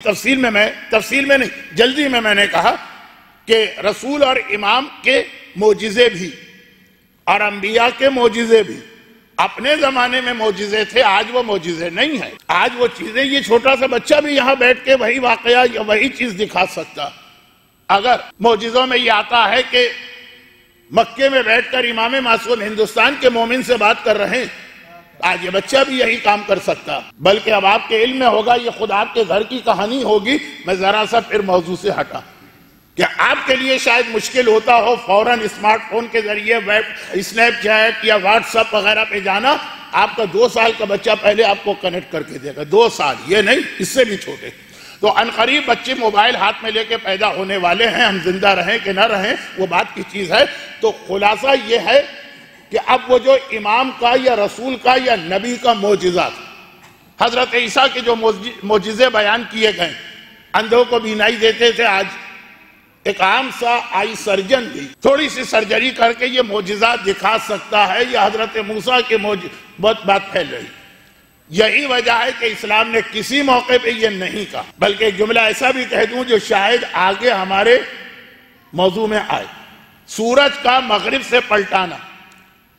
تفصیل میں نہیں، جلدی میں نے کہا کہ رسول اور امام کے معجزے بھی اور انبیاء کے معجزے بھی اپنے زمانے میں معجزے تھے، آج وہ معجزے نہیں ہیں۔ آج وہ چیزیں، یہ چھوٹا سا بچہ بھی یہاں بیٹھ کے وہی واقعہ یا وہی چیز دکھا سکتا۔ اگر معجزوں میں یہ آتا ہے کہ مکے میں بیٹھ کر امام معصوم ہندوستان کے مومن سے بات کر رہے ہیں، آج یہ بچہ بھی یہی کام کر سکتا۔ بلکہ اب آپ کے علم میں ہوگا، یہ خود آپ کے گھر کی کہانی ہوگی۔ میں ذرا سا پھر موضوع سے ہٹا کہ آپ کے لیے شاید مشکل ہوتا ہو فوراً اسمارٹ فون کے ذریعے اسنیپ چیٹ یا واٹس ایپ وغیرہ پہ جانا۔ آپ کا 2 سال کا بچہ پہلے آپ کو کنیکٹ کر کے دے گا، 2 سال، یہ نہیں، اس سے بھی چھوٹے۔ تو عنقریب بچے موبائل ہاتھ میں لے کے پیدا ہونے والے ہیں، ہم زندہ رہیں کہ نہ رہیں وہ بات کی چیز ہے۔ تو خلاصہ یہ ہے کہ اب وہ جو امام کا یا رسول کا یا نبی کا معجزہ، حضرت عیسیٰ کے جو معجزے بیان کیے گئے، اندھوں کو بینائی دیتے تھے، آج ایک عام سا آئی سرجن بھی تھوڑی سی سرجری کر کے یہ معجزات دکھا سکتا ہے۔ یہ حضرت موسیٰ کے بہت بات پھیل رہی۔ یہی وجہ ہے کہ اسلام نے کسی موقع پہ یہ نہیں کہا، بلکہ ایک جملہ ایسا بھی کہہ دوں جو شاید آگے ہمارے موضوع میں آئے۔ سورج کا مغرب سے پلٹانا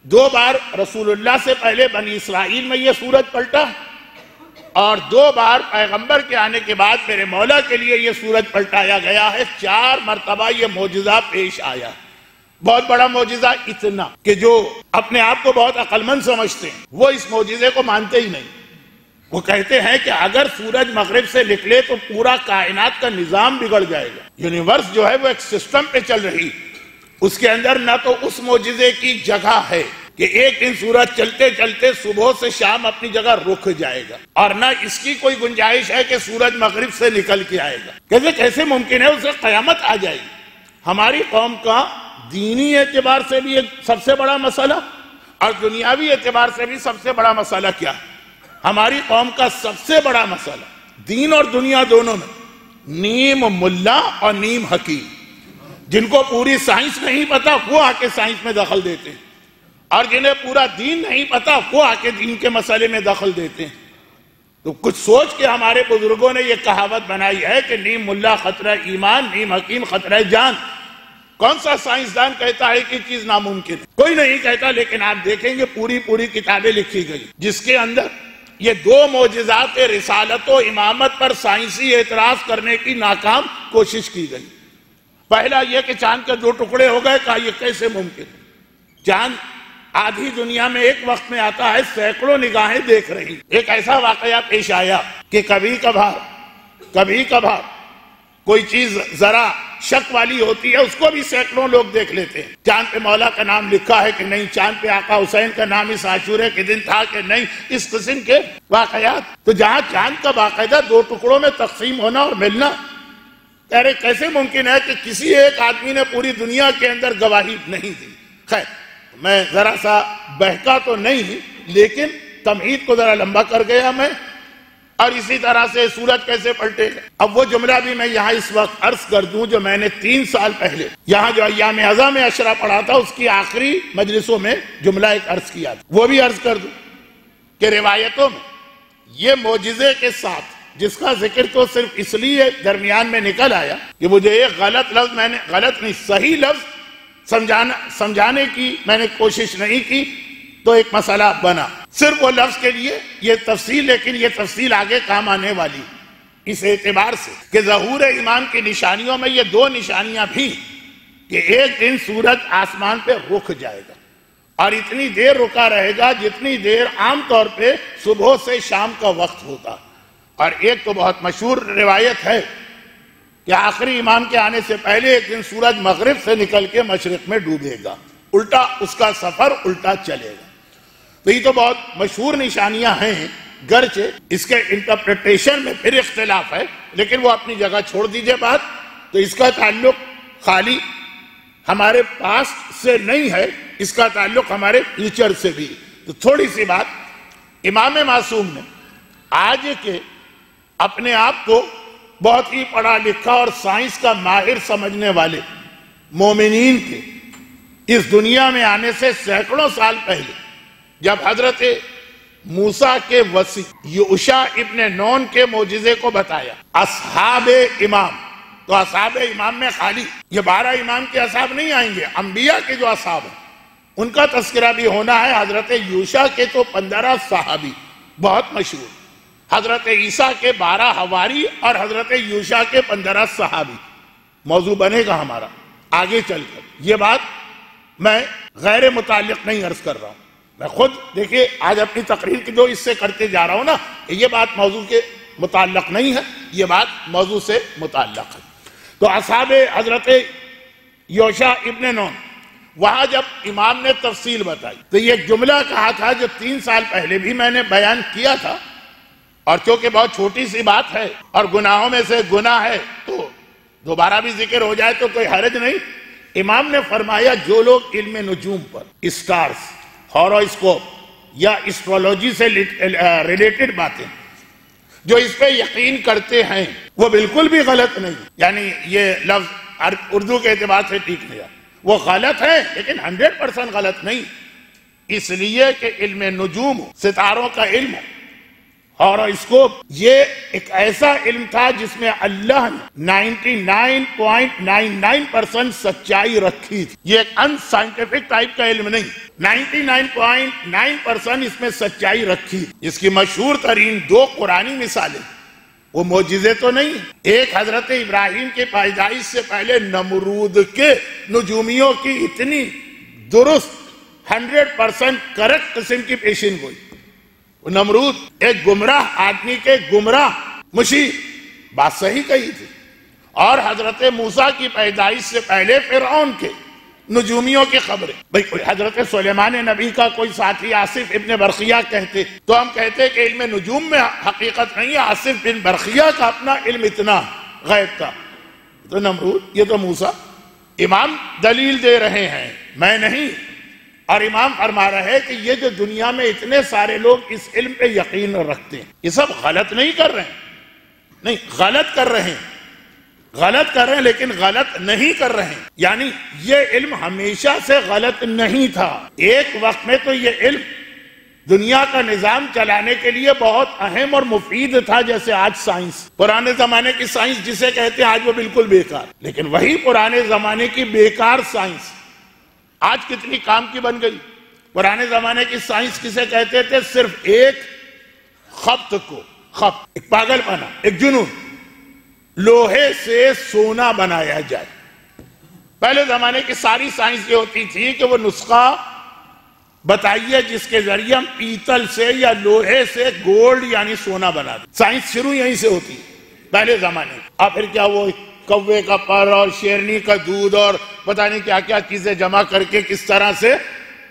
2 بار رسول اللہ سے پہلے بنی اسرائیل میں یہ سورج پلٹا، اور 2 بار پیغمبر کے آنے کے بعد میرے مولا کے لیے یہ سورج پلٹایا گیا ہے۔ 4 مرتبہ یہ معجزہ پیش آیا۔ بہت بڑا معجزہ اتنا کہ جو اپنے آپ کو بہت عقل مند سمجھتے ہیں وہ اس معجزے کو مانتے ہی نہیں۔ وہ کہتے ہیں کہ اگر سورج مغرب سے نکلے تو پورا کائنات کا نظام بگڑ جائے گا۔ یونیورس جو ہے وہ ایک سسٹم پہ چل رہی، اس کے اندر نہ تو اس معجزے کی جگہ ہے کہ ایک دن سورج چلتے چلتے صبح سے شام اپنی جگہ رک جائے گا، اور نہ اس کی کوئی گنجائش ہے کہ سورج مغرب سے نکل کے آئے گا۔ کیسے ممکن ہے؟ اسے قیامت آ جائے گی۔ ہماری قوم کا دینی اعتبار سے بھی ایک سب سے بڑا مسئلہ اور دنیاوی اعتبار سے بھی سب سے بڑا مسئلہ کیا ہے؟ ہماری قوم کا سب سے بڑا مسئلہ دین اور دنیا دونوں میں نیم ملا اور نیم حکیم، جن کو پوری سائنس نہیں پتا وہ آ کے سائنس میں دخل دیتے ہیں، اور جنہیں پورا دین نہیں پتا وہ آ کے دین کے مسئلے میں دخل دیتے ہیں۔ تو کچھ سوچ کے ہمارے بزرگوں نے یہ کہاوت بنائی ہے کہ نیم ملا خطرہ ایمان، نیم حکیم خطرہ جان۔ کون سا سائنسدان کہتا ہے کہ چیز ناممکن ہے؟ کوئی نہیں کہتا، لیکن آپ دیکھیں گے پوری کتابیں لکھی گئی جس کے اندر یہ 2 معجزات رسالت و امامت پر سائنسی اعتراض کرنے کی ناکام کوشش کی گئی۔ پہلا یہ کہ چاند کے 2 ٹکڑے ہو گئے، کہا یہ کیسے ممکن ہے؟ چاند آدھی دنیا میں ایک وقت میں آتا ہے، سینکڑوں نگاہیں دیکھ رہی۔ ایک ایسا واقعہ پیش آیا کہ کبھی کبھار کوئی چیز ذرا شک والی ہوتی ہے، اس کو بھی سینکڑوں لوگ دیکھ لیتے ہیں۔ چاند پہ مولا کا نام لکھا ہے کہ نہیں، چاند پہ آقا حسین کا نام اس عاشورے کے دن تھا کہ نہیں، اس قسم کے واقعات۔ تو جہاں چاند کا باقاعدہ 2 ٹکڑوں میں تقسیم ہونا اور ملنا، ارے کیسے ممکن ہے کہ کسی ایک آدمی نے پوری دنیا کے اندر گواہی نہیں دی؟ خیر، میں ذرا سا بہکا تو نہیں، لیکن تمہید کو ذرا لمبا کر گیا میں۔ اور اسی طرح سے سورج کیسے پلٹے گا؟ اب وہ جملہ بھی میں یہاں اس وقت عرض کر دوں جو میں نے 3 سال پہلے یہاں جو ایام ازاں میں عشرہ پڑھا تھا، اس کی آخری مجلسوں میں جملہ ایک عرض کیا تھا، وہ بھی عرض کر دوں کہ روایتوں میں یہ معجزے کے ساتھ، جس کا ذکر تو صرف اس لیے درمیان میں نکل آیا کہ مجھے ایک غلط لفظ، میں نے غلط نہیں صحیح لفظ سمجھانے کی میں نے کوشش نہیں کی، تو ایک مسئلہ بنا صرف وہ لفظ کے لیے یہ تفصیل، لیکن یہ تفصیل آگے کام آنے والی اس اعتبار سے کہ ظہور ایمان کی نشانیوں میں یہ 2 نشانیاں بھی کہ ایک دن سورج آسمان پہ رک جائے گا، اور اتنی دیر رکا رہے گا جتنی دیر عام طور پہ صبح سے شام کا وقت ہوتا۔ اور ایک تو بہت مشہور روایت ہے کہ آخری امام کے آنے سے پہلے ایک دن سورج مغرب سے نکل کے مشرق میں ڈوبے گا، الٹا اس کا سفر الٹا چلے گا۔ تو یہ تو بہت مشہور نشانیاں ہیں، گرچہ اس کے انٹرپریٹیشن میں پھر اختلاف ہے، لیکن وہ اپنی جگہ چھوڑ دیجئے بات۔ تو اس کا تعلق خالی ہمارے پاسٹ سے نہیں ہے، اس کا تعلق ہمارے فیوچر سے بھی۔ تو تھوڑی سی بات، امام معصوم نے آج کے اپنے آپ کو بہت ہی پڑھا لکھا اور سائنس کا ماہر سمجھنے والے مومنین کے اس دنیا میں آنے سے سینکڑوں سال پہلے، جب حضرت موسیٰ کے وصی یوشع ابن نون کے معجزے کو بتایا۔ اصحاب امام، تو اصحاب امام میں خالی یہ 12 امام کے اصحاب نہیں آئیں گے، انبیاء کے جو اصحاب ہیں ان کا تذکرہ بھی ہونا ہے۔ حضرت یوشع کے تو 15 صحابی بہت مشہور، حضرت عیسیٰ کے 12 حواری اور حضرت یوشع کے 15 صحابی موضوع بنے گا ہمارا آگے چل کر۔ یہ بات میں غیر متعلق نہیں عرض کر رہا ہوں، میں خود دیکھیے آج اپنی تقریر کی جو اس سے کرتے جا رہا ہوں نا، یہ بات موضوع کے متعلق نہیں ہے، یہ بات موضوع سے متعلق ہے۔ تو اصحاب حضرت یوشع ابن نون، وہاں جب امام نے تفصیل بتائی تو یہ جملہ کہا تھا جو 3 سال پہلے بھی میں نے بیان کیا تھا، اور چونکہ بہت چھوٹی سی بات ہے اور گناہوں میں سے گناہ ہے تو دوبارہ بھی ذکر ہو جائے تو کوئی حرج نہیں۔ امام نے فرمایا جو لوگ علم نجوم پر، اسٹارز، ہاروسکوپ یا اسٹرولوجی سے ریلیٹڈ باتیں جو اس پہ یقین کرتے ہیں وہ بالکل بھی غلط نہیں، یعنی یہ لفظ اردو کے اعتبار سے ٹھیک نہیں ہے، وہ غلط ہے لیکن 100% غلط نہیں، اس لیے کہ علم نجوم، ستاروں کا علم، ہاروسکوپ، یہ ایک ایسا علم تھا جس میں اللہ نے 99.99% سچائی رکھی تھی۔ یہ ایک ان سائنٹیفک ٹائپ کا علم نہیں، 99.9% اس میں سچائی رکھی، اس کی مشہور ترین 2 قرآنی مثالیں، وہ معجزے تو نہیں، ایک حضرت ابراہیم کے پیدائش سے پہلے نمرود کے نجومیوں کی اتنی درست 100% کریکٹ قسم کی پیشین گوئی، نمرود ایک گمراہ آدمی کے گمراہ مشیر بات صحیح کہی تھی، اور حضرت موسیٰ کی پیدائش سے پہلے فرعون کے نجومیوں کی خبریں۔ بھئی حضرت سلیمان نبی کا کوئی ساتھی آصف ابن برقیہ کہتے تو ہم کہتے کہ علم نجوم میں حقیقت نہیں ہے، آصف بن برقیہ کا اپنا علم اتنا غیب تھا، تو نمرود یہ تو موسیٰ۔ امام دلیل دے رہے ہیں، میں نہیں، اور امام فرما رہے ہیں کہ یہ جو دنیا میں اتنے سارے لوگ اس علم پہ یقین رکھتے ہیں یہ سب غلط نہیں کر رہے ہیں، نہیں غلط کر رہے ہیں، غلط کر رہے ہیں لیکن غلط نہیں کر رہے ہیں، یعنی یہ علم ہمیشہ سے غلط نہیں تھا، ایک وقت میں تو یہ علم دنیا کا نظام چلانے کے لیے بہت اہم اور مفید تھا، جیسے آج سائنس، پرانے زمانے کی سائنس جسے کہتے ہیں آج وہ بالکل بیکار، لیکن وہی پرانے زمانے کی بیکار سائنس آج کتنی کام کی بن گئی۔ پرانے زمانے کی سائنس کسے کہتے تھے؟ صرف ایک خبط کو، خبط ایک پاگل پنا، ایک جنون، لوہے سے سونا بنایا جائے۔ پہلے زمانے کی ساری سائنس یہ ہوتی تھی کہ وہ نسخہ بتائیے جس کے ذریعے ہم پیتل سے یا لوہے سے گولڈ یعنی سونا بنا دیں، سائنس شروع یہیں سے ہوتی ہے پہلے زمانے میں۔ اور پھر کیا وہ کوے کا پر اور شیرنی کا دودھ اور پتہ نہیں کیا کیا چیزیں جمع کر کے کس طرح سے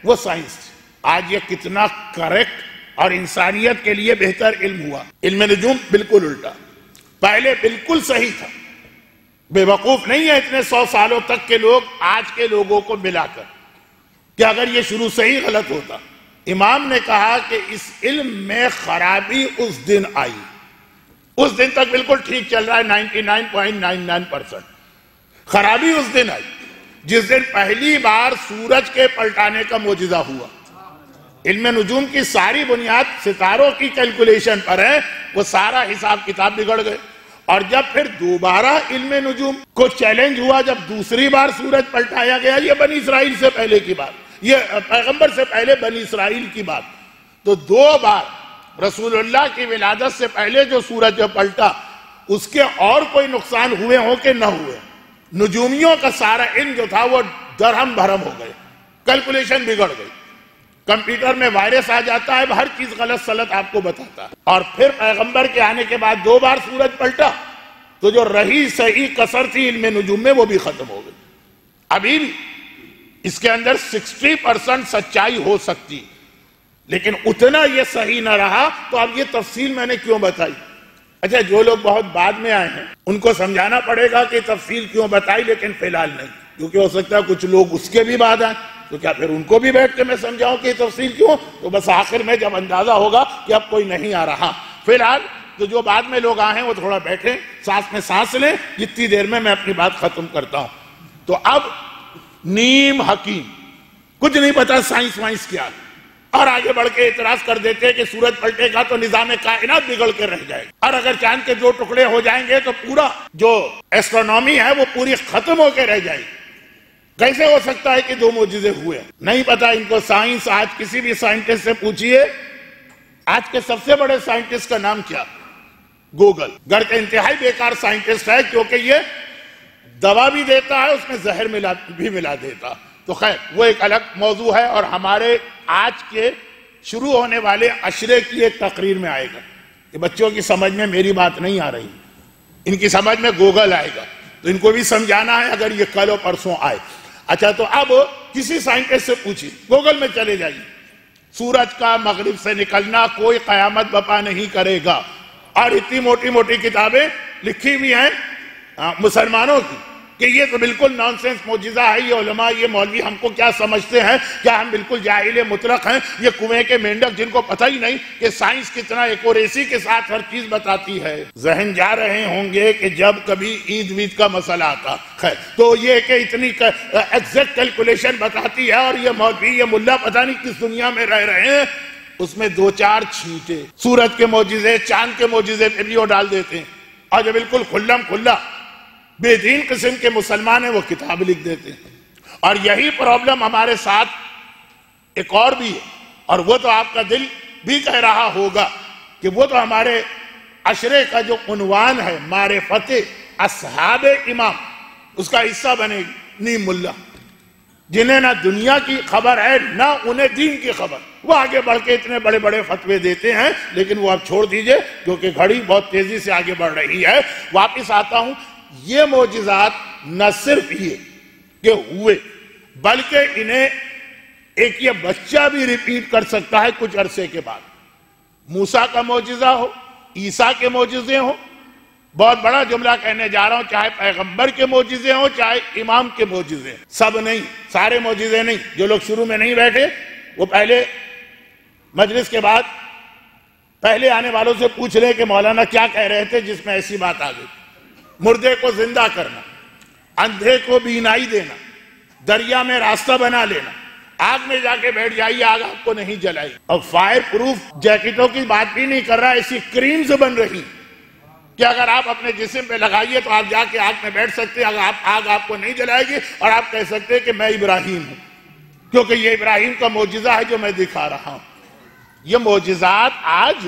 وہ سائنس۔ آج یہ کتنا کریکٹ اور انسانیت کے لیے بہتر علم ہوا۔ علم نجوم بالکل الٹا، پہلے بالکل صحیح تھا، بے وقوف نہیں ہے اتنے 100 سالوں تک کے لوگ آج کے لوگوں کو ملا کر کہ اگر یہ شروع سے ہی غلط ہوتا۔ امام نے کہا کہ اس علم میں خرابی اس دن آئی، اس دن تک بالکل ٹھیک چل رہا ہے 99.99%، خرابی اس دن آئی جس دن پہلی بار سورج کے پلٹانے کا معجزہ ہوا۔ علم نجوم کی ساری بنیاد ستاروں کی کیلکولیشن پر ہے، وہ سارا حساب کتاب بگڑ گئے، اور جب پھر دوبارہ علم نجوم کو چیلنج ہوا، جب دوسری بار سورج پلٹایا گیا، یہ بنی اسرائیل سے پہلے کی بات، یہ پیغمبر سے پہلے بنی اسرائیل کی بات، تو 2 بار رسول اللہ کی ولادت سے پہلے جو سورج پلٹا اس کے اور کوئی نقصان ہوئے ہوں کہ نہ ہوئے، نجومیوں کا سارا علم جو تھا وہ درہم بھرم ہو گئے، کیلکولیشن بگڑ گئی، کمپیوٹر میں وائرس آ جاتا ہے، ہر چیز غلط سلط آپ کو بتاتا ہے۔ اور پھر پیغمبر کے آنے کے بعد 2 بار سورج پلٹا تو جو رہی صحیح کسر تھی علم نجوم میں وہ بھی ختم ہو گئی۔ ابھی بھی اس کے اندر 60% سچائی ہو سکتی، لیکن اتنا یہ صحیح نہ رہا، تو اب یہ تفصیل میں نے کیوں بتائی؟ اچھا جو لوگ بہت بعد میں آئے ہیں ان کو سمجھانا پڑے گا کہ تفصیل کیوں بتائی، لیکن فی الحال نہیں، کیونکہ ہو سکتا ہے کچھ لوگ اس کے بھی بعد آئیں، تو کیا پھر ان کو بھی بیٹھ کے میں سمجھاؤں کہ تفصیل کیوں؟ تو بس آخر میں جب اندازہ ہوگا کہ اب کوئی نہیں آ رہا، فی الحال تو جو بعد میں لوگ آئے ہیں وہ تھوڑا بیٹھیں، سانس میں سانس لیں، جتنی دیر میں اپنی بات ختم کرتا ہوں۔ تو اب نیم حکیم، کچھ نہیں پتا سائنس وائنس کیا، اور آگے بڑھ کے اعتراض کر دیتے ہیں کہ سورج پلٹے گا تو نظام کائنات بگڑ کے رہ جائے گا، اور اگر چاند کے 2 ٹکڑے ہو جائیں گے تو پورا جو ایسٹرونومی ہے وہ پوری ختم ہو کے رہ جائے گی۔ کیسے ہو سکتا ہے کہ 2 معجزے ہوئے؟ نہیں پتا ان کو سائنس۔ آج کسی بھی سائنٹسٹ سے پوچھئے، آج کے سب سے بڑے سائنٹسٹ کا نام کیا؟ گوگل۔ گرچہ انتہائی بیکار سائنٹسٹ ہے، کیونکہ یہ دوا بھی دیتا ہے، اس میں زہر بھی ملا دیتا۔ تو خیر وہ ایک الگ موضوع ہے، اور ہمارے آج کے شروع ہونے والے عشرے کی ایک تقریر میں آئے گا کہ بچوں کی سمجھ میں میری بات نہیں آ رہی، ان کی سمجھ میں گوگل آئے گا، تو ان کو بھی سمجھانا ہے اگر یہ کل و پرسوں آئے۔ اچھا، تو اب کسی سائنٹسٹ سے پوچھیں، گوگل میں چلے جائیے، سورج کا مغرب سے نکلنا کوئی قیامت بپا نہیں کرے گا، اور اتنی موٹی موٹی کتابیں لکھی بھی ہیں مسلمانوں کی کہ یہ تو بالکل نانسنس معجزہ ہے، یہ علماء یہ مولوی ہم کو کیا سمجھتے ہیں، کیا ہم بالکل جاہل مطلق ہیں، یہ کنویں کے مینڈک جن کو پتہ ہی نہیں کہ سائنس کتنا ایکوریسی کے ساتھ ہر چیز بتاتی ہے۔ ذہن جا رہے ہوں گے کہ جب کبھی عید وید کا مسئلہ آتا خیر تو یہ کہ اتنی ایگزیکٹ کیلکولیشن بتاتی ہے، اور یہ مولوی یہ ملا پتہ نہیں کس دنیا میں رہ رہے ہیں، اس میں 2-4 چھینٹے سورج کے معجزے چاند کے معجزے پہ بھی وہ ڈال دیتے ہیں، اور جو بالکل کھلم کھلا بے دین قسم کے مسلمان ہیں وہ کتاب لکھ دیتے ہیں۔ اور یہی پرابلم ہمارے ساتھ ایک اور بھی ہے، اور وہ تو آپ کا دل بھی کہہ رہا ہوگا کہ وہ تو ہمارے عشرے کا جو عنوان ہے معرفت اصحاب امام، اس کا حصہ بنے گی نیم ملا، جنہیں نہ دنیا کی خبر ہے نہ انہیں دین کی خبر۔ وہ آگے بڑھ کے اتنے بڑے بڑے فتوے دیتے ہیں، لیکن وہ اب چھوڑ دیجئے کیونکہ گھڑی بہت تیزی سے آگے بڑھ رہی ہے۔ واپس آتا ہوں، یہ معجزات نہ صرف یہ کہ ہوئے، بلکہ انہیں ایک یہ بچہ بھی ریپیٹ کر سکتا ہے کچھ عرصے کے بعد۔ موسیٰ کا معجزہ ہو، عیسیٰ کے معجزے ہوں، بہت بڑا جملہ کہنے جا رہا ہوں، چاہے پیغمبر کے معجزے ہوں چاہے امام کے معجزے، سب نہیں، سارے معجزے نہیں۔ جو لوگ شروع میں نہیں بیٹھے وہ پہلے مجلس کے بعد پہلے آنے والوں سے پوچھ لے کہ مولانا کیا کہہ رہے تھے جس میں ایسی بات آ گئی۔ مردے کو زندہ کرنا، اندھے کو بینائی دینا، دریا میں راستہ بنا لینا، آگ میں جا کے بیٹھ جائیے، آگ آپ کو نہیں جلائی۔ اور فائر پروف جیکٹوں کی بات بھی نہیں کر رہا، ایسی کریمز بن رہی کہ اگر آپ اپنے جسم پہ لگائیے تو آپ جا کے آگ میں بیٹھ سکتے ہیں، اگر آگ آپ کو نہیں جلائے گی، اور آپ کہہ سکتے ہیں کہ میں ابراہیم ہوں، کیونکہ یہ ابراہیم کا معجزہ ہے جو میں دکھا رہا ہوں۔ یہ معجزات آج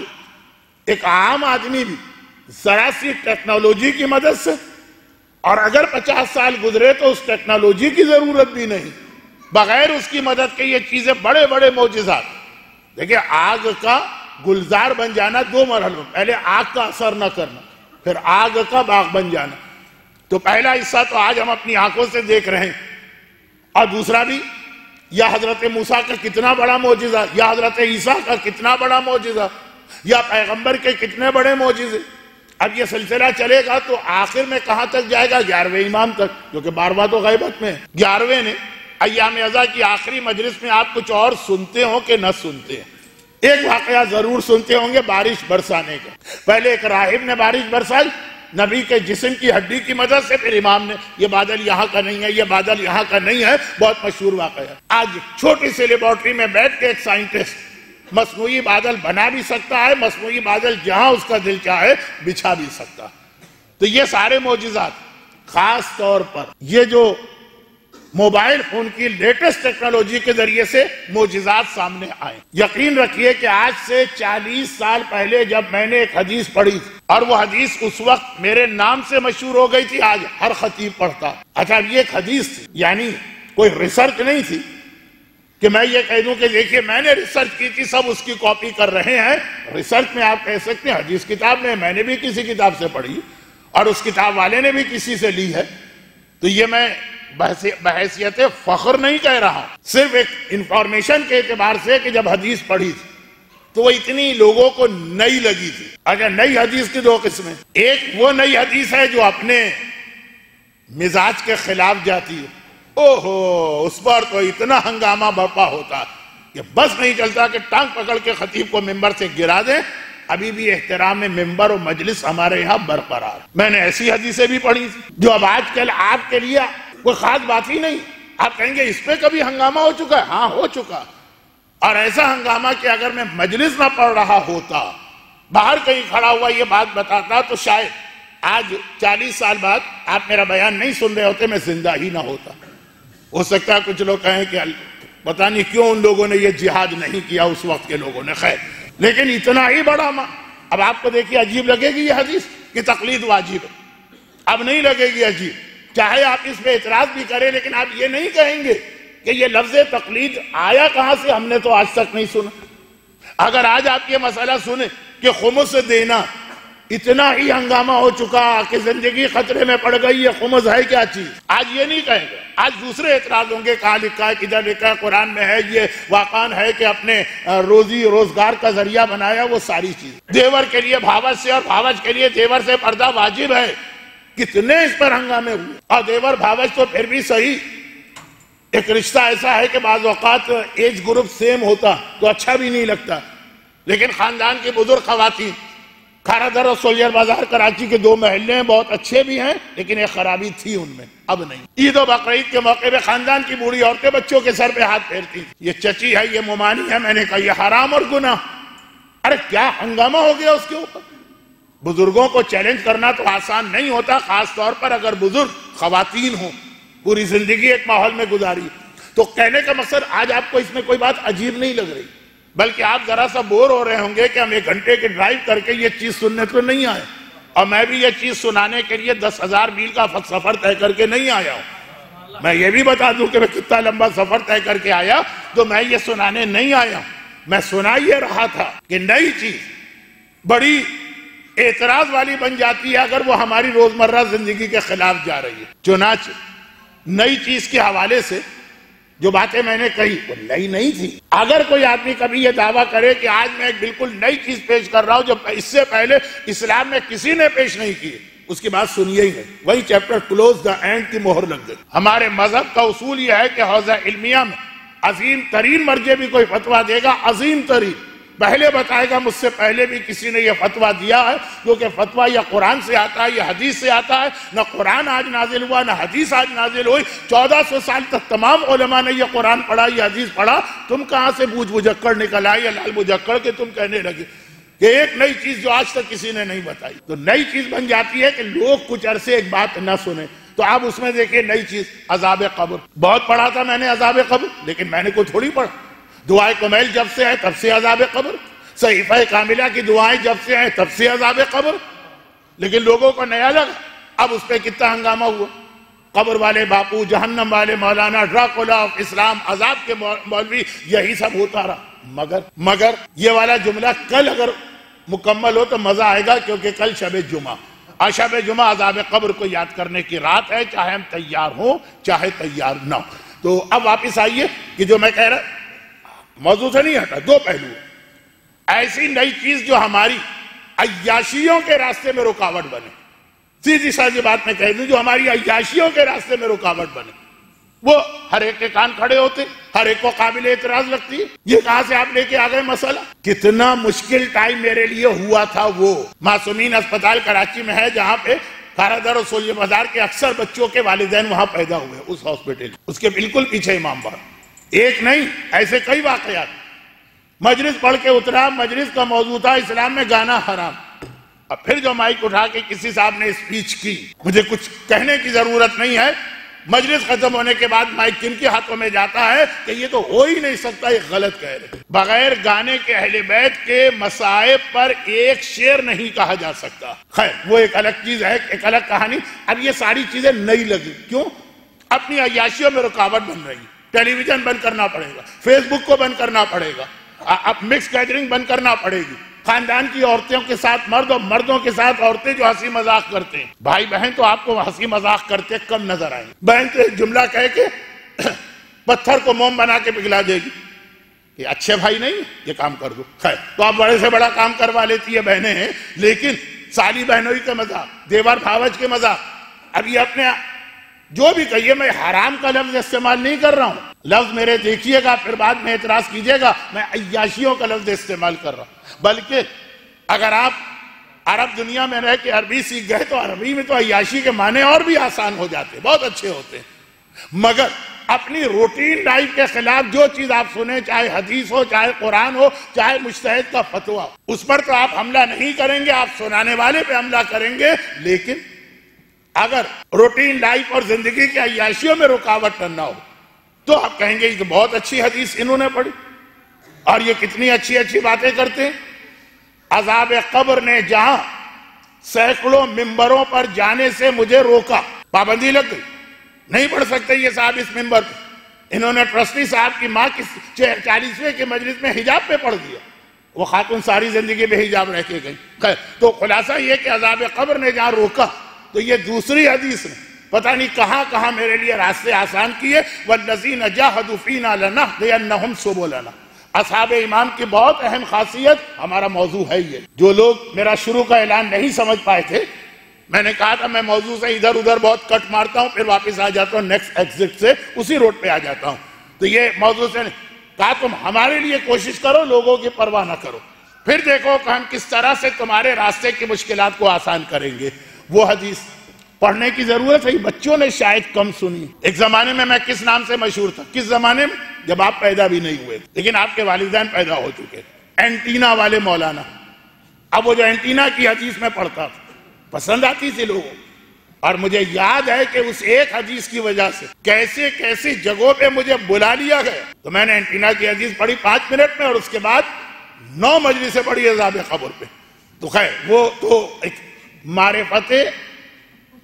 ایک عام آدمی بھی ذرا سی ٹیکنالوجی کی مدد سے، اور اگر 50 سال گزرے تو اس ٹیکنالوجی کی ضرورت بھی نہیں، بغیر اس کی مدد کے یہ چیزیں بڑے بڑے معجزات۔ دیکھیں، آگ کا گلزار بن جانا 2 مرحلوں، پہلے آگ کا اثر نہ کرنا، پھر آگ کا باغ بن جانا۔ تو پہلا حصہ تو آج ہم اپنی آنکھوں سے دیکھ رہے ہیں، اور دوسرا بھی، یا حضرت موسیٰ کا کتنا بڑا معجزہ، یا حضرت عیسیٰ کا کتنا بڑا معجزہ، یا پیغمبر کے کتنے بڑے معجزے۔ اب یہ سلسلہ چلے گا تو آخر میں کہاں تک جائے گا؟ 11ویں امام تک، جو کہ 12واں تو غیبت میں ہے۔ 11ویں نے ایام عزا کی آخری مجلس میں آپ کچھ اور سنتے ہوں کہ نہ سنتے ہیں، ایک واقعہ ضرور سنتے ہوں گے بارش برسانے کا۔ پہلے ایک راہب نے بارش برسائی نبی کے جسم کی ہڈی کی مدد سے، پھر امام نے یہ بادل یہاں کا نہیں ہے، یہ بادل یہاں کا نہیں ہے، بہت مشہور واقعہ ہے۔ آج چھوٹی سی لیبارٹری میں بیٹھ کے ایک سائنٹسٹ مصنوعی بادل بنا بھی سکتا ہے، مصنوعی بادل جہاں اس کا دل چاہے بچھا بھی سکتا ہے۔ تو یہ سارے معجزات، خاص طور پر یہ جو موبائل فون کی لیٹسٹ ٹیکنالوجی کے ذریعے سے معجزات سامنے آئے۔ یقین رکھیے کہ آج سے 40 سال پہلے جب میں نے ایک حدیث پڑھی تھی، اور وہ حدیث اس وقت میرے نام سے مشہور ہو گئی تھی، آج ہر خطیب پڑھتا۔ اچھا، اب یہ ایک حدیث تھی، یعنی کوئی ریسرچ نہیں تھی کہ میں یہ کہہ دوں کہ دیکھیے میں نے ریسرچ کی تھی، سب اس کی کاپی کر رہے ہیں۔ ریسرچ میں آپ کہہ سکتے ہیں حدیث کتاب میں نے بھی کسی کتاب سے پڑھی، اور اس کتاب والے نے بھی کسی سے لی ہے۔ تو یہ میں بحیثیت فخر نہیں کہہ رہا، صرف ایک انفارمیشن کے اعتبار سے کہ جب حدیث پڑھی تھی تو وہ اتنی لوگوں کو نئی لگی تھی۔ اگر نئی حدیث کی 2 قسمیں، ایک وہ نئی حدیث ہے جو اپنے مزاج کے خلاف جاتی ہے، اوہو اس پر تو اتنا ہنگامہ برپا ہوتا کہ بس نہیں چلتا کہ ٹانگ پکڑ کے خطیب کو ممبر سے گرا دیں۔ ابھی بھی احترام ممبر و مجلس ہمارے یہاں برقرار۔ میں نے ایسی حدیثیں بھی پڑھی جو اب آج کل آپ کے لیے کوئی خاص بات ہی نہیں۔ آپ کہیں گے اس پہ کبھی ہنگامہ ہو چکا ہے؟ ہاں ہو چکا، اور ایسا ہنگامہ کہ اگر میں مجلس نہ پڑھ رہا ہوتا، باہر کہیں کھڑا ہوا یہ بات بتاتا، تو شاید آج 40 سال بعد آپ میرا بیان نہیں سن رہے ہوتے، میں زندہ ہی نہ ہوتا۔ ہو سکتا ہے کچھ لوگ کہیں کہ پتہ نہیں کیوں ان لوگوں نے یہ جہاد نہیں کیا اس وقت کے لوگوں نے، خیر، لیکن اتنا ہی بڑا اب آپ کو دیکھیے عجیب لگے گی یہ حدیث کہ تقلید واجب ہے، اب نہیں لگے گی عجیب، چاہے آپ اس پہ اعتراض بھی کریں، لیکن آپ یہ نہیں کہیں گے کہ یہ لفظ تقلید آیا کہاں سے، ہم نے تو آج تک نہیں سنا۔ اگر آج آپ یہ مسئلہ سنیں کہ خمس دینا، اتنا ہی ہنگامہ ہو چکا کہ زندگی خطرے میں پڑ گئی، یہ خمس ہے کیا چیز، آج یہ نہیں کہیں گے، آج دوسرے اعتراض ہوں گے، کہاں لکھا ہے، کدھر لکھا ہے، قرآن میں ہے، یہ واقعان ہے کہ اپنے روزی روزگار کا ذریعہ بنایا، وہ ساری چیز۔ دیور کے لیے بھاوج سے اور بھاوج کے لیے دیور سے پردہ واجب ہے، کتنے اس پر ہنگامے ہوئے، اور دیور بھاوج تو پھر بھی صحیح، ایک رشتہ ایسا ہے کہ بعض اوقات ایج گروپ سیم ہوتا تو اچھا بھی نہیں لگتا، لیکن خاندان کی بزرگ خواتین، کھارا در اور سولیر بازار کراچی کے 2 محلے ہیں، بہت اچھے بھی ہیں، لیکن ایک خرابی تھی ان میں، اب نہیں۔ عید و بقرعید کے موقع پہ خاندان کی بوڑھی عورتیں بچوں کے سر پہ ہاتھ پھیرتی، یہ چچی ہے، یہ ممانی ہے، میں نے کہا یہ حرام اور گناہ، ارے کیا ہنگامہ ہو گیا اس کے اوپر۔ بزرگوں کو چیلنج کرنا تو آسان نہیں ہوتا، خاص طور پر اگر بزرگ خواتین ہوں، پوری زندگی ایک ماحول میں گزاری، تو کہنے کا مقصد آج آپ کو اس میں کوئی بات عجیب نہیں لگ رہی، بلکہ آپ ذرا سا بور ہو رہے ہوں گے کہ ہم 1 گھنٹے کے ڈرائیو کر کے یہ چیز سننے تو نہیں آئے، اور میں بھی یہ چیز سنانے کے لیے 10,000 میل کا سفر طے کر کے نہیں آیا ہوں۔ میں یہ بھی بتا دوں کہ میں کتنا لمبا سفر طے کر کے آیا، تو میں یہ سنانے نہیں آیا ہوں، میں سنا یہ رہا تھا کہ نئی چیز بڑی اعتراض والی بن جاتی ہے اگر وہ ہماری روزمرہ زندگی کے خلاف جا رہی ہے۔ چنانچہ نئی چیز کے حوالے سے جو باتیں میں نے کہی وہ نئی نہیں تھی۔ اگر کوئی آدمی کبھی یہ دعویٰ کرے کہ آج میں ایک بالکل نئی چیز پیش کر رہا ہوں جو اس سے پہلے اسلام میں کسی نے پیش نہیں کی، اس کی بات سنیے ہی نہیں، وہی چیپٹر کلوز دا اینڈ کی مہر لگ گئی۔ ہمارے مذہب کا اصول یہ ہے کہ حوزہ علمیہ میں عظیم ترین مرجع بھی کوئی فتویٰ دے گا، عظیم ترین، پہلے بتائے گا مجھ سے پہلے بھی کسی نے یہ فتویٰ دیا ہے، کیونکہ فتویٰ یا قرآن سے آتا ہے یا حدیث سے آتا ہے، نہ قرآن آج نازل ہوا نہ حدیث آج نازل ہوئی، 1400 سال تک تمام علماء نے یہ قرآن پڑھا یہ حدیث پڑھا، تم کہاں سے بوجھ بجکڑ نکل آئے یا لال بجکڑ کے تم کہنے لگے کہ ایک نئی چیز جو آج تک کسی نے نہیں بتائی۔ تو نئی چیز بن جاتی ہے کہ لوگ کچھ عرصے ایک بات نہ سنیں، تو آپ اس میں دیکھیں نئی چیز عذاب قبر، بہت پڑھا تھا میں نے عذاب قبر، لیکن میں نے کوئی تھوڑی پڑھا، دعائے کمیل جب سے ہے تب سے عذاب قبر، صحیفہ کاملہ کی دعائیں جب سے ہیں تب سے عذاب قبر، لیکن لوگوں کو نیا لگا۔ اب اس پہ کتنا ہنگامہ ہوا، قبر والے باپو، جہنم والے مولانا، ڈراکولا آف اسلام، عذاب کے مولوی، یہی سب ہوتا رہا۔ مگر یہ والا جملہ کل اگر مکمل ہو تو مزہ آئے گا، کیونکہ کل شب جمعہ، اور شب جمعہ عذاب قبر کو یاد کرنے کی رات ہے، چاہے ہم تیار ہوں چاہے تیار نہ ہوں۔ تو اب واپس آئیے کہ جو میں کہہ رہا موضوع سے نہیں ہٹا، 2 پہلو ہیں۔ ایسی نئی چیز جو ہماری عیاشیوں کے راستے میں رکاوٹ بنے، سیدھی سادھی بات میں کہہ دوں، جو ہماری عیاشیوں کے راستے میں رکاوٹ بنے، وہ ہر ایک کے کان کھڑے ہوتے، ہر ایک کو قابل اعتراض لگتی ہے۔ یہ کہاں سے آپ لے کے آ گئے مسئلہ؟ کتنا مشکل ٹائم میرے لیے ہوا تھا وہ معصومین اسپتال کراچی میں ہے، جہاں پہ کھارا در اور سولیر بازار کے اکثر بچوں کے والدین وہاں پیدا ہوئے، اس ہاسپٹل، اس کے بالکل پیچھے امام باڑہ، ایک نہیں ایسے کئی واقعات۔ مجلس پڑھ کے اترا، مجلس کا موضوع تھا اسلام میں گانا حرام، اور پھر جو مائک اٹھا کے کسی صاحب نے اسپیچ کی، مجھے کچھ کہنے کی ضرورت نہیں ہے، مجلس ختم ہونے کے بعد مائک کن کے ہاتھوں میں جاتا ہے کہ یہ تو ہو ہی نہیں سکتا، یہ غلط کہہ رہے، بغیر گانے کے اہل بیت کے مصائب پر ایک شعر نہیں کہا جا سکتا۔ خیر وہ ایک الگ چیز ہے، ایک الگ کہانی۔ اب یہ ساری چیزیں نئی لگی، کیوں؟ اپنی عیاشیوں میں رکاوٹ بن رہی، ٹیلی ویژن بند کرنا پڑے گا، فیس بک کو بند کرنا پڑے گا، اب مکس گیدرنگ بند کرنا پڑے گی، خاندان کی عورتوں کے ساتھ مرد اور مردوں کے ساتھ عورتیں جو ہنسی مذاق کرتے ہیں، بھائی بہن تو آپ کو ہنسی مذاق کرتے کم نظر آئیں، بہن تو ایک جملہ کہہ کے پتھر کو موم بنا کے پگھلا دے گی کہ اچھے بھائی نہیں یہ کام کر دو۔ خیر تو آپ بڑے سے بڑا کام کروا لیتی ہے بہنیں ہیں، لیکن سالی بہنوئی کے مذاق، دیور بھاوج کے مذاق، اب یہ اپنے جو بھی کہیے، میں حرام کا لفظ استعمال نہیں کر رہا ہوں، لفظ میرے دیکھیے گا پھر بعد میں اعتراض کیجیے گا، میں عیاشیوں کا لفظ استعمال کر رہا ہوں، بلکہ اگر آپ عرب دنیا میں رہ کے عربی سیکھ گئے تو عربی میں تو عیاشی کے معنی اور بھی آسان ہو جاتے، بہت اچھے ہوتے ہیں، مگر اپنی روٹین لائف کے خلاف جو چیز آپ سنیں، چاہے حدیث ہو، چاہے قرآن ہو، چاہے مجتہد کا فتویٰ، اس پر تو آپ حملہ نہیں کریں گے، آپ سنانے والے پہ حملہ کریں گے۔ لیکن اگر روٹین لائف اور زندگی کی عیاشیوں میں رکاوٹ نہ ہو تو آپ کہیں گے یہ تو بہت اچھی حدیث انہوں نے پڑھی، اور یہ کتنی اچھی اچھی باتیں کرتے ہیں۔ عذاب قبر نے جہاں سینکڑوں ممبروں پر جانے سے مجھے روکا، پابندی لگ گئی، نہیں پڑھ سکتے یہ صاحب اس ممبر پہ۔ انہوں نے ٹرسٹی صاحب کی ماں کی 40ویں کے مجلس میں حجاب پہ پڑھ دیا، وہ خاتون ساری زندگی بے حجاب رہ کے گئی۔ تو خلاصہ یہ کہ عذاب قبر نے جہاں روکا، تو یہ دوسری حدیث نے پتہ نہیں کہاں کہاں میرے لیے راستے آسان کیے۔ وَالَّذِينَ جَاهَدُوا فِينَا لَنَهْدِيَنَّهُمْ سُبُلَنَا۔ اصحاب امام کی بہت اہم خاصیت، ہمارا موضوع ہے یہ۔ جو لوگ میرا شروع کا اعلان نہیں سمجھ پائے تھے، میں نے کہا تھا میں موضوع سے ادھر ادھر بہت کٹ مارتا ہوں، پھر واپس آ جاتا ہوں نیکسٹ ایگزٹ سے، اسی روڈ پہ آ جاتا ہوں۔ تو یہ موضوع سے کہا تم ہمارے لیے کوشش کرو، لوگوں کی پرواہ نہ کرو، پھر دیکھو کہ ہم کس طرح سے تمہارے راستے کی مشکلات کو آسان کریں گے۔ وہ حدیث پڑھنے کی ضرورت ہے، بچوں نے شاید کم سنی۔ ایک زمانے میں کس نام سے مشہور تھا؟ کس زمانے میں؟ جب آپ پیدا بھی نہیں ہوئے، لیکن آپ کے والدین پیدا ہو چکے، اینٹینا والے مولانا۔ اب وہ جو اینٹینا کی حدیث میں پڑھتا تھا، پسند آتی تھی لوگوں، اور مجھے یاد ہے کہ اس ایک حدیث کی وجہ سے کیسے کیسی جگہوں پہ مجھے بلا لیا گیا۔ تو میں نے اینٹینا کی حدیث پڑھی 5 منٹ میں، اور اس کے بعد 9 مجلسیں پڑھی عذاب قبر پہ۔ تو خیر وہ تو ایک معرفت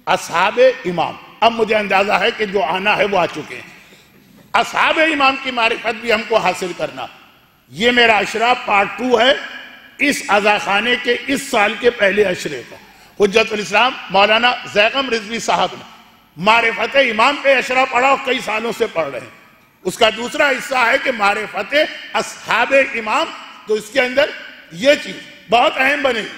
اصحاب امام۔ اب مجھے اندازہ ہے کہ جو آنا ہے وہ آ چکے ہیں۔ اصحاب امام کی معرفت بھی ہم کو حاصل کرنا، یہ میرا عشرہ پارٹ 2 ہے اس عزاخانے کے اس سال کے پہلے عشرے کا۔ حجت الاسلام مولانا زیغم رضوی صاحب نے معرفت امام پہ عشرہ پڑھا اور کئی سالوں سے پڑھ رہے ہیں۔ اس کا دوسرا حصہ ہے کہ معرفت اصحاب امام، تو اس کے اندر یہ چیز بہت اہم بنے گی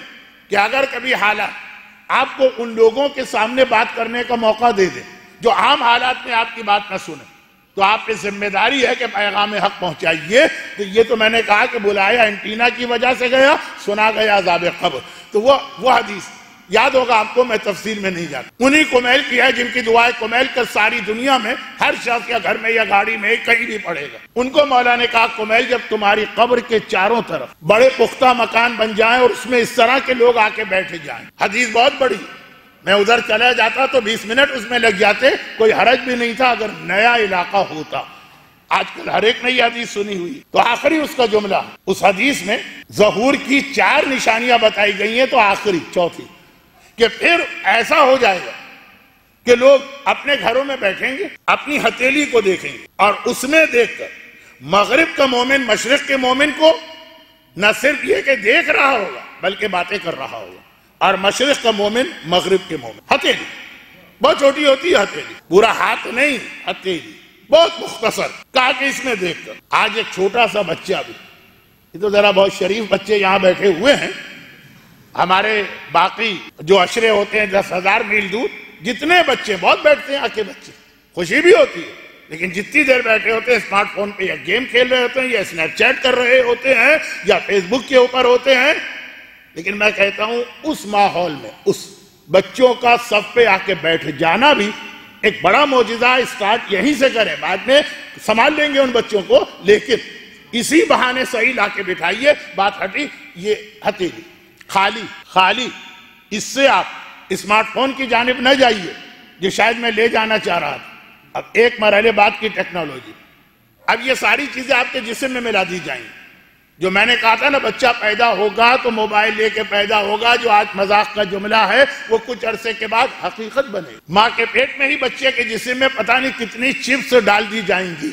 کہ اگر کبھی حالات آپ کو ان لوگوں کے سامنے بات کرنے کا موقع دے دیں جو عام حالات میں آپ کی بات نہ سنیں، تو آپ کی ذمہ داری ہے کہ پیغام حق پہنچائیے۔ تو یہ تو میں نے کہا کہ بلایا اینٹینا کی وجہ سے گیا، سنا گیا عذاب قبر۔ تو وہ حدیث یاد ہوگا آپ کو، میں تفصیل میں نہیں جاتا۔ انہی کمیل کی ہے جن کی دعائیں کمیل کر ساری دنیا میں ہر شخص یا گھر میں یا گاڑی میں کہیں بھی پڑھے گا۔ ان کو مولا نے کہا کمیل جب تمہاری قبر کے چاروں طرف بڑے پختہ مکان بن جائیں اور اس میں اس طرح کے لوگ آ کے بیٹھے جائیں، حدیث بہت بڑی، میں ادھر چلا جاتا تو 20 منٹ اس میں لگ جاتے، کوئی حرج بھی نہیں تھا اگر نیا علاقہ ہوتا۔ آج کل ہر ایک نے یہ حدیث سنی ہوئی۔ تو آخری اس کا جملہ، اس حدیث میں ظہور کی 4 نشانیاں بتائی گئی ہیں، تو آخری چوتھی کہ پھر ایسا ہو جائے گا کہ لوگ اپنے گھروں میں بیٹھیں گے، اپنی ہتھیلی کو دیکھیں گے، اور اس میں دیکھ کر مغرب کا مومن مشرق کے مومن کو نہ صرف یہ کہ دیکھ رہا ہوگا بلکہ باتیں کر رہا ہوگا، اور مشرق کا مومن مغرب کے مومن، ہتھیلی بہت چھوٹی ہوتی ہے، ہتھیلی پورا ہاتھ نہیں، ہتھیلی بہت مختصر، کہا کہ اس میں دیکھ کر آج ایک چھوٹا سا بچہ بھی، یہ تو ذرا بہت شریف بچے یہاں بیٹھے ہوئے ہیں، ہمارے باقی جو عشرے ہوتے ہیں 10,000 میل دور، جتنے بچے بہت بیٹھتے ہیں، آ کے بچے خوشی بھی ہوتی ہے، لیکن جتنی دیر بیٹھے ہوتے ہیں اسمارٹ فون پہ یا گیم کھیل رہے ہوتے ہیں یا اسنیپ چیٹ کر رہے ہوتے ہیں یا فیس بک کے اوپر ہوتے ہیں۔ لیکن میں کہتا ہوں اس ماحول میں اس بچوں کا صف پہ آ کے بیٹھ جانا بھی ایک بڑا معجزہ۔ اسٹارٹ یہیں سے کریں، بعد میں سنبھال لیں گے ان بچوں کو، لیکن اسی بہانے صحیح لا کے بٹھائیے۔ بات ہٹی، یہ ہتھیلی خالی، اس سے آپ اسمارٹ فون کی جانب نہ جائیے جو شاید میں لے جانا چاہ رہا تھا۔ اب ایک مرحلے بعد کی ٹیکنالوجی، اب یہ ساری چیزیں آپ کے جسم میں ملا دی جائیں گی۔ جو میں نے کہا تھا نا بچہ پیدا ہوگا تو موبائل لے کے پیدا ہوگا، جو آج مذاق کا جملہ ہے وہ کچھ عرصے کے بعد حقیقت بنے گی۔ ماں کے پیٹ میں ہی بچے کے جسم میں پتہ نہیں کتنی چپس ڈال دی جائیں گی،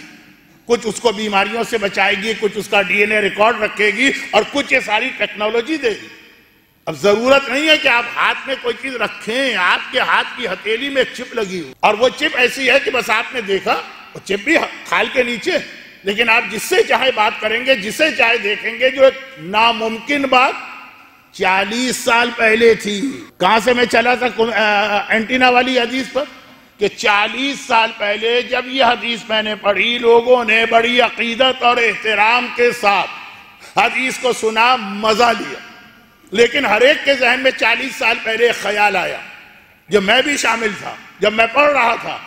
کچھ اس کو بیماریوں سے بچائے گی، کچھ اس کا ڈی این اے ریکارڈ رکھے گی، اور کچھ یہ ساری ٹیکنالوجی دے گی۔ اب ضرورت نہیں ہے کہ آپ ہاتھ میں کوئی چیز رکھیں، آپ کے ہاتھ کی ہتھیلی میں چپ لگی ہو، اور وہ چپ ایسی ہے کہ بس آپ نے دیکھا، وہ چپ بھی کھال کے نیچے، لیکن آپ جس سے چاہے بات کریں گے، جسے چاہے دیکھیں گے۔ جو ایک ناممکن بات 40 سال پہلے تھی، کہاں سے میں چلا تھا اینٹینا والی حدیث پر، کہ 40 سال پہلے جب یہ حدیث میں نے پڑھی، لوگوں نے بڑی عقیدت اور احترام کے ساتھ حدیث کو سنا، مزہ لیا، لیکن ہر ایک کے ذہن میں 40 سال پہلے خیال آیا، جب میں بھی شامل تھا، جب میں پڑھ رہا تھا،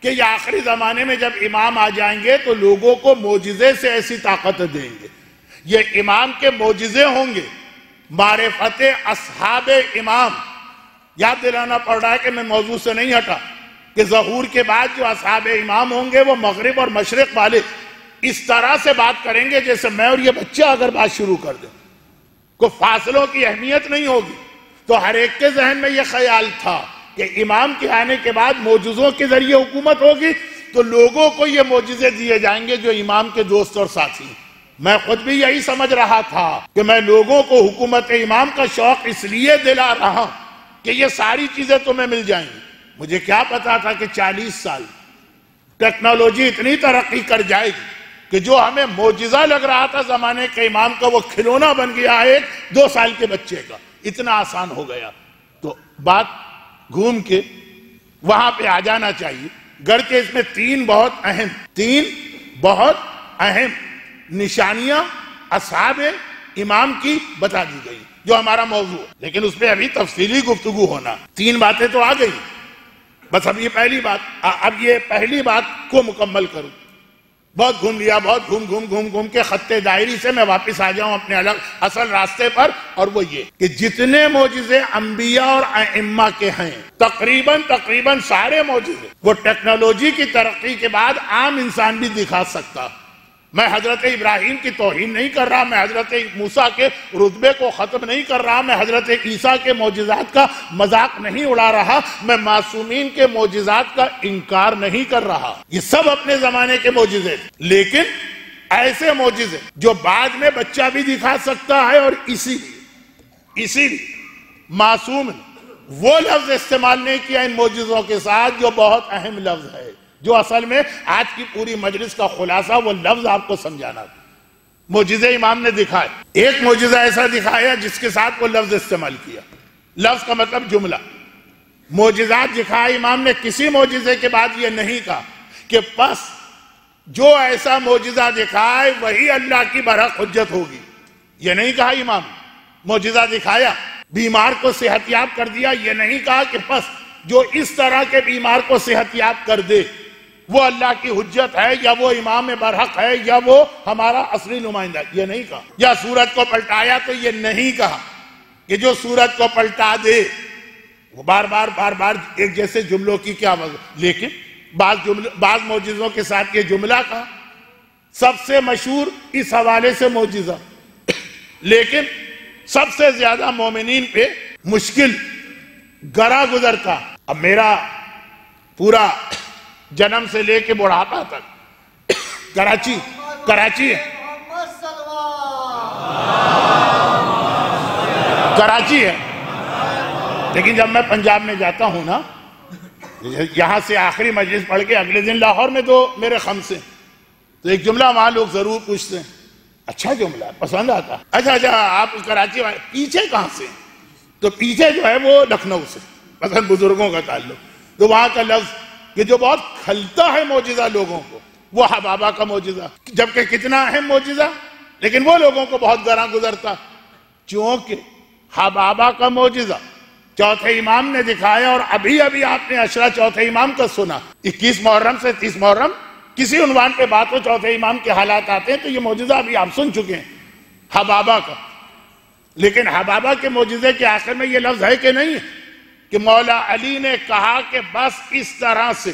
کہ یہ آخری زمانے میں جب امام آ جائیں گے تو لوگوں کو معجزے سے ایسی طاقت دیں گے. یہ امام کے معجزے ہوں گے، معرفت اصحاب امام. یاد دلانا پڑ رہا ہے کہ میں موضوع سے نہیں ہٹا کہ ظہور کے بعد جو اصحاب امام ہوں گے وہ مغرب اور مشرق والے اس طرح سے بات کریں گے جیسے میں اور یہ بچہ اگر بات شروع کر دیں. کوئی فاصلوں کی اہمیت نہیں ہوگی. تو ہر ایک کے ذہن میں یہ خیال تھا کہ امام کے آنے کے بعد معجزوں کے ذریعے حکومت ہوگی تو لوگوں کو یہ معجزے دیے جائیں گے جو امام کے دوست اور ساتھی ہیں. میں خود بھی یہی سمجھ رہا تھا کہ میں لوگوں کو حکومت امام کا شوق اس لیے دلا رہا کہ یہ ساری چیزیں تمہیں مل جائیں گی. مجھے کیا پتا تھا کہ 40 سال ٹیکنالوجی اتنی ترقی کر جائے گی کہ جو ہمیں معجزہ لگ رہا تھا زمانے کے امام کا وہ کھلونا بن گیا ہے 2 سال کے بچے کا. اتنا آسان ہو گیا. تو بات گھوم کے وہاں پہ آ جانا چاہیے. گرچہ اس میں 3 بہت اہم نشانیاں اصحاب امام کی بتا دی گئی جو ہمارا موضوع ہے، لیکن اس پہ ابھی تفصیلی گفتگو ہونا. 3 باتیں تو آ گئی، بس اب یہ پہلی بات کو مکمل کروں. بہت گھوم لیا، بہت گھوم کے خط دائری سے میں واپس آ جاؤں اپنے اصل راستے پر. اور وہ یہ کہ جتنے معجزے انبیاء اور ائمہ کے ہیں تقریباً سارے معجزے وہ ٹیکنالوجی کی ترقی کے بعد عام انسان بھی دکھا سکتا. میں حضرت ابراہیم کی توہین نہیں کر رہا، میں حضرت موسیٰ کے رتبے کو ختم نہیں کر رہا، میں حضرت عیسیٰ کے معجزات کا مذاق نہیں اڑا رہا، میں معصومین کے معجزات کا انکار نہیں کر رہا. یہ سب اپنے زمانے کے معجزے تھے، لیکن ایسے معجزے جو بعد میں بچہ بھی دکھا سکتا ہے. اور اسی لیے معصوم نے وہ لفظ استعمال نہیں کیا ان معجزوں کے ساتھ جو بہت اہم لفظ ہے، جو اصل میں آج کی پوری مجلس کا خلاصہ وہ لفظ آپ کو سمجھانا تھا. معجزے امام نے دکھائے. ایک معجزہ ایسا دکھایا جس کے ساتھ وہ لفظ استعمال کیا. لفظ کا مطلب جملہ. معجزات دکھائے امام نے، کسی معجزے کے بعد یہ نہیں کہا کہ بس جو ایسا معجزہ دکھائے وہی اللہ کی برحق حجت ہوگی. یہ نہیں کہا امام. معجزہ دکھایا، بیمار کو صحت یاب کر دیا، یہ نہیں کہا کہ بس جو اس طرح کے بیمار کو صحت یاب کر دے وہ اللہ کی حجت ہے یا وہ امام برحق ہے یا وہ ہمارا اصلی نمائندہ. یہ نہیں کہا. یا سورت کو پلٹایا تو یہ نہیں کہا کہ جو سورت کو پلٹا دے. وہ بار بار ایک جیسے جملوں کی کیا وجہ. لیکن بعض معجزوں کے ساتھ یہ جملہ کہا. سب سے مشہور اس حوالے سے معجزہ، لیکن سب سے زیادہ مومنین پہ مشکل گرا گزرتا. اب میرا پورا جنم سے لے کے بڑھاپا تک کراچی ہے. لیکن جب میں پنجاب میں جاتا ہوں نا، یہاں سے آخری مجلس پڑھ کے اگلے دن لاہور میں 2 میرے خمسے، تو ایک جملہ وہاں لوگ ضرور پوچھتے ہیں، اچھا جملہ پسند آتا. اچھا آپ کراچی والے پیچھے کہاں سے؟ تو پیچھے جو ہے وہ لکھنؤ سے، مثلا بزرگوں کا تعلق. تو وہاں کا لفظ کہ جو بہت کھلتا ہے معجزہ لوگوں کو، وہ حبابہ کا معجزہ، جبکہ کتنا اہم معجزہ، لیکن وہ لوگوں کو بہت گراں گزرتا. چونکہ حبابہ کا معجزہ چوتھے امام نے دکھایا، اور ابھی آپ نے عشرہ چوتھے امام کا سنا. 21 محرم سے 30 محرم کسی عنوان پہ بات ہو چوتھے امام کے حالات آتے ہیں، تو یہ معجزہ ابھی آپ سن چکے ہیں حبابہ کا. لیکن حبابہ کے معجزے کے آخر میں یہ لفظ ہے کہ نہیں ہے کہ مولا علی نے کہا کہ بس اس طرح سے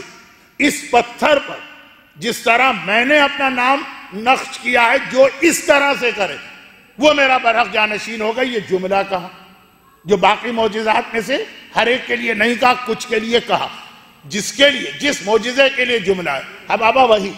اس پتھر پر جس طرح میں نے اپنا نام نقش کیا ہے، جو اس طرح سے کرے وہ میرا برحق جانشین ہوگا. یہ جملہ کہا جو باقی معجزات میں سے ہر ایک کے لیے نہیں کہا، کچھ کے لیے کہا. جس معجزے کے لیے جملہ ہے حبابہ وہی.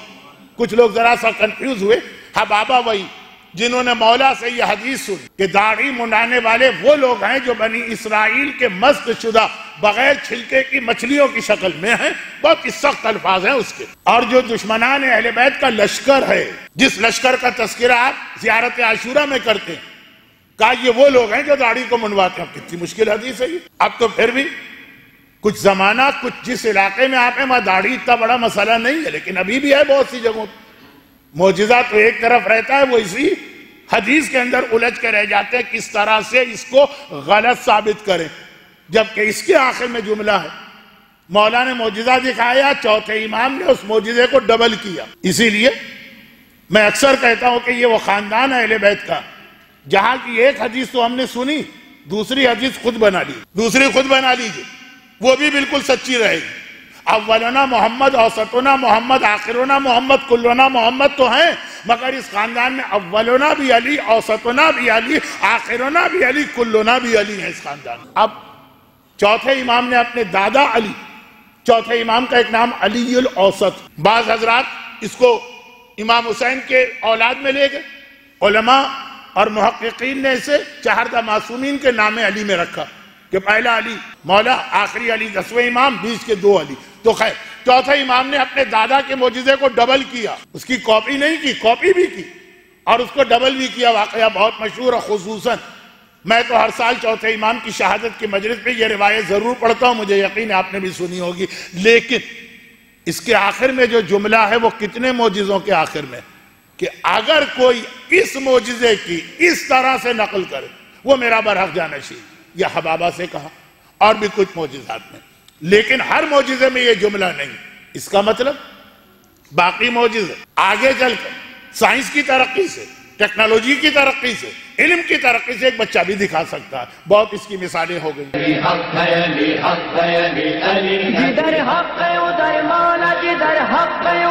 کچھ لوگ ذرا سا کنفیوز ہوئے. حبابہ وہی جنہوں نے مولا سے یہ حدیث سن کہ داڑھی منڈانے والے وہ لوگ ہیں جو بنی اسرائیل کے مست شدہ بغیر چھلکے کی مچھلیوں کی شکل میں ہیں. بہت سخت الفاظ ہیں اس کے. اور جو دشمنان اہل بیت کا لشکر ہے، جس لشکر کا تذکرہ آپ زیارت عاشورہ میں کرتے ہیں، کہا یہ وہ لوگ ہیں جو داڑھی کو منڈواتے ہیں. کتنی مشکل حدیث ہے یہ. اب تو پھر بھی کچھ زمانہ کچھ جس علاقے میں آپ ہیں وہاں داڑھی اتنا بڑا مسئلہ نہیں ہے، لیکن ابھی بھی ہے بہت سی جگہوں. معجزہ تو ایک طرف رہتا ہے، وہ اسی حدیث کے اندر الجھ کے رہ جاتے ہیں کس طرح سے اس کو غلط ثابت کریں، جبکہ اس کے آخر میں جملہ ہے مولا نے معجزہ دکھایا، چوتھے امام نے اس معجزے کو ڈبل کیا۔ اسی لیے میں اکثر کہتا ہوں کہ یہ وہ خاندان ہے اہل بیت کا جہاں کی ایک حدیث تو ہم نے سنی، دوسری حدیث خود بنا لی، دوسری خود بنا لیجیے، وہ بھی بالکل سچی رہے گی۔ اولنا محمد، اوسطنا محمد، آخرنا محمد، کلنا محمد تو ہیں، مگر اس خاندان میں اولنا بھی علی، اوسطنا بھی علی، آخرنا بھی علی، کلنا بھی علی ہے اس خاندان۔ اب چوتھے امام نے اپنے دادا علی، چوتھے امام کا ایک نام علی الاوسط، بعض حضرات اس کو امام حسین کے اولاد میں لے گئے، علماء اور محققین نے اسے چہاردہ معصومین کے نام علی میں رکھا کہ پہلا علی مولا، آخری علی 10ویں امام، بیچ کے 2 علی۔ تو خیر، چوتھے امام نے اپنے دادا کے معجزے کو ڈبل کیا، اس کی کاپی نہیں کی، کاپی بھی کی اور اس کو ڈبل بھی کیا۔ واقعہ بہت مشہور ہے، خصوصاً میں تو ہر سال چوتھے امام کی شہادت کے مجلس پہ یہ روایت ضرور پڑھتا ہوں، مجھے یقین ہے آپ نے بھی سنی ہوگی، لیکن اس کے آخر میں جو جملہ ہے وہ کتنے معجزوں کے آخر میں کہ اگر کوئی اس معجزے کی اس طرح سے نقل کرے وہ میرا برحق جانشین، یہ حبابہ سے کہا اور بھی کچھ معجزات میں، لیکن ہر معجزے میں یہ جملہ نہیں۔ اس کا مطلب باقی معجزے آگے چل کر سائنس کی ترقی سے، ٹیکنالوجی کی ترقی سے، علم کی ترقی سے ایک بچہ بھی دکھا سکتا ہے۔ بہت اس کی مثالیں ہو گئی۔ جدھر حق ہے ادھر مولا، جدھر حق ہے